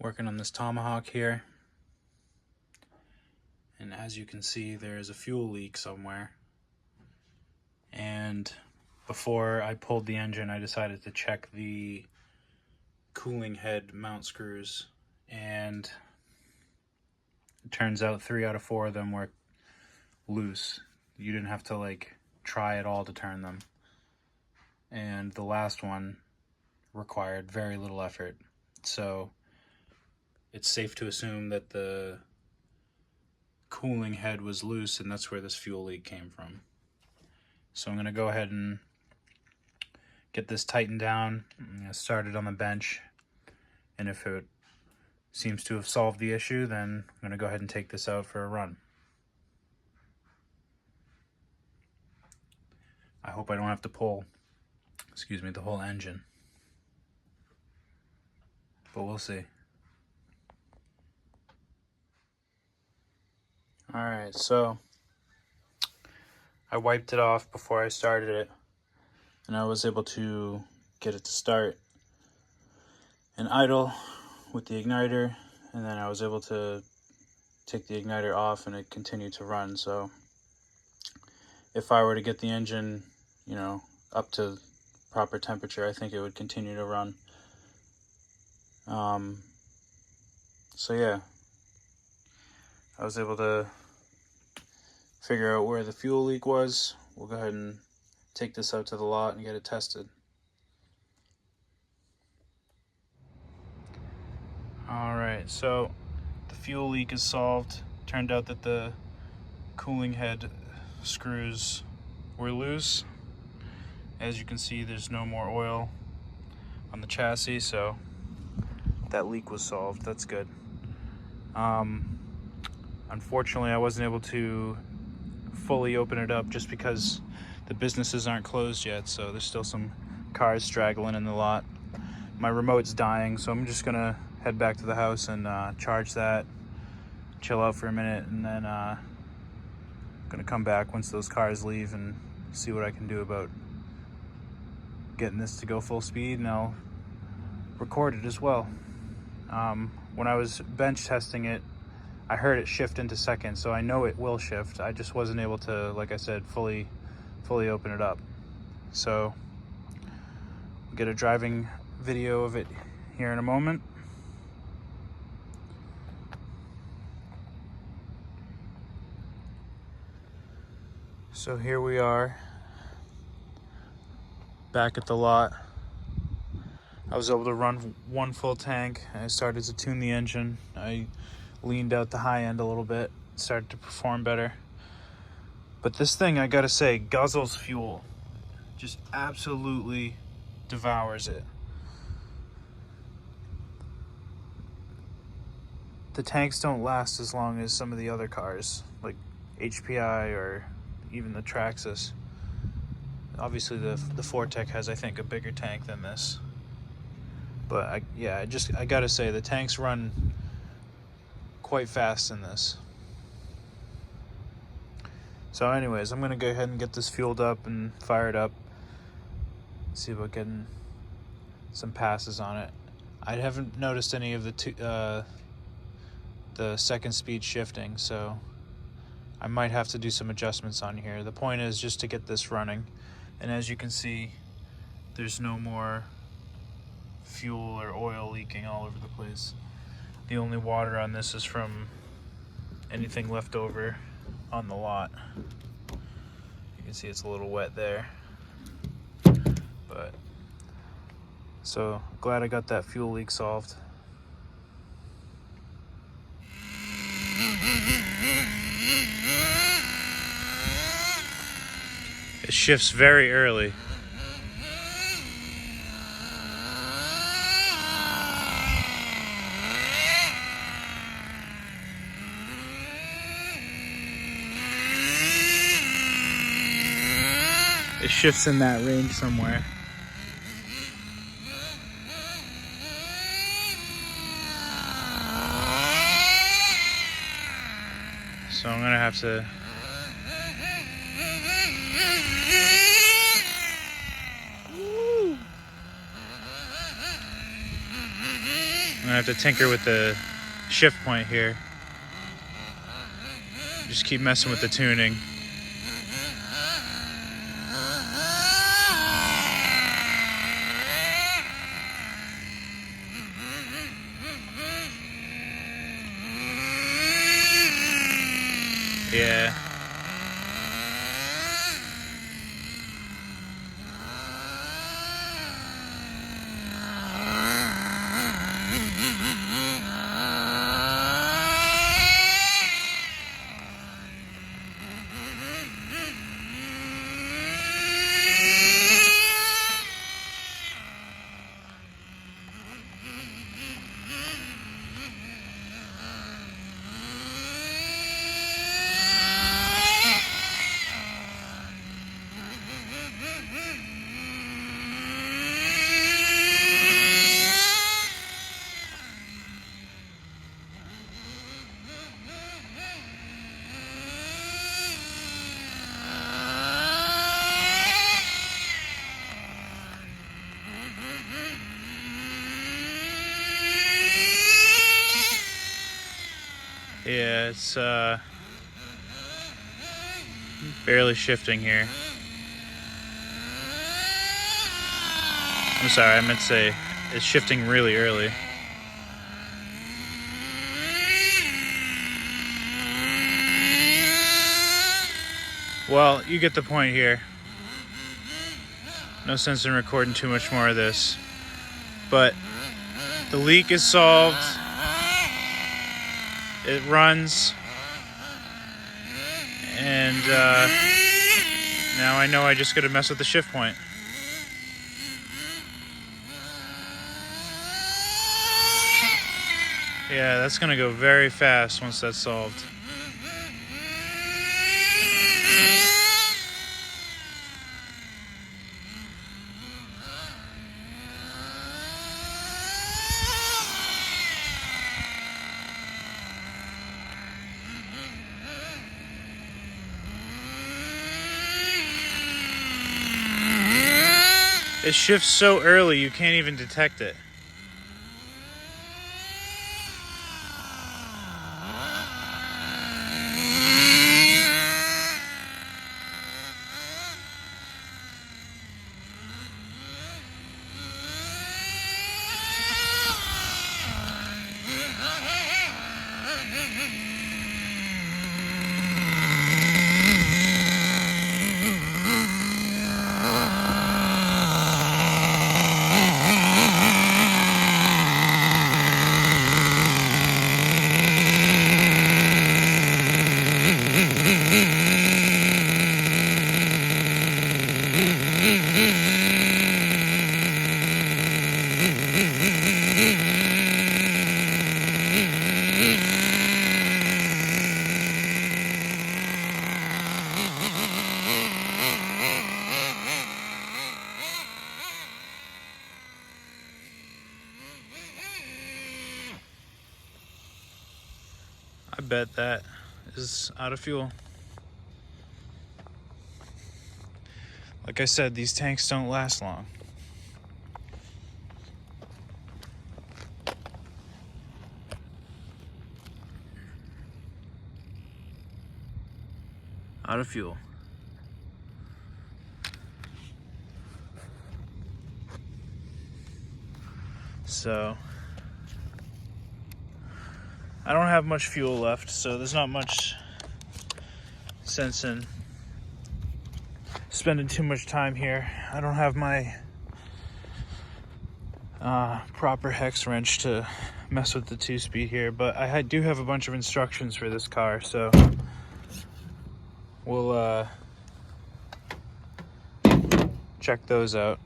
Working on this Tomahawk here, and as you can see, there is a fuel leak somewhere. And before I pulled the engine, I decided to check the cooling head mount screws, and it turns out 3 out of 4 of them were loose. You didn't have to try at all to turn them, and the last one required very little effort. So it's safe to assume that the cooling head was loose, and that's where this fuel leak came from. So I'm going to go ahead and get this tightened down. I'm going to start it on the bench, and if it seems to have solved the issue, then I'm going to go ahead and take this out for a run. I hope I don't have to pull, the whole engine, but we'll see. Alright, so I wiped it off before I started it, and I was able to get it to start and idle with the igniter, and then I was able to take the igniter off and it continued to run. So if I were to get the engine, up to proper temperature, I think it would continue to run. So yeah, I was able to figure out where the fuel leak was. We'll go ahead and take this out to the lot and get it tested. Alright, so the fuel leak is solved. Turned out that the cooling head screws were loose. As you can see, there's no more oil on the chassis, so that leak was solved. That's good. Unfortunately, I wasn't able to fully open it up just because the businesses aren't closed yet, so there's still some cars straggling in the lot. My remote's dying, so I'm just gonna head back to the house and charge that, chill out for a minute, and then gonna come back once those cars leave and see what I can do about getting this to go full speed, and I'll record it as well. When I was bench testing it, I heard it shift into second, so I know it will shift. I just wasn't able to, like I said, fully open it up. So we'll get a driving video of it here in a moment. So here we are, back at the lot. I was able to run 1 full tank. I started to tune the engine. I leaned out the high end a little bit, started to perform better. But this thing, I gotta say, guzzles fuel. Just absolutely devours it. The tanks don't last as long as some of the other cars, like HPI or even the Traxxas. Obviously the Fortec has, I think, a bigger tank than this. But I gotta say, the tanks run quite fast in this. So anyways, I'm gonna go ahead and get this fueled up and fired up. See about getting some passes on it. I haven't noticed any of the second speed shifting, so I might have to do some adjustments on here. The point is just to get this running, and as you can see, there's no more fuel or oil leaking all over the place. The only water on this is from anything left over on the lot. You can see it's a little wet there. But so glad I got that fuel leak solved. It shifts very early. It shifts in that range somewhere. So I'm gonna have to have to tinker with the shift point here. Just keep messing with the tuning. Yeah. Yeah, it's barely shifting here. I'm sorry, I meant to say it's shifting really early. Well, you get the point here. No sense in recording too much more of this. But the leak is solved. It runs. And now I know I just gotta mess with the shift point. Yeah, that's gonna go very fast once that's solved. It shifts so early you can't even detect it. I bet that is out of fuel. Like I said, these tanks don't last long. Out of fuel. So I don't have much fuel left, so there's not much sense in spending too much time here. I don't have my proper hex wrench to mess with the 2-speed here, but I do have a bunch of instructions for this car, so we'll check those out.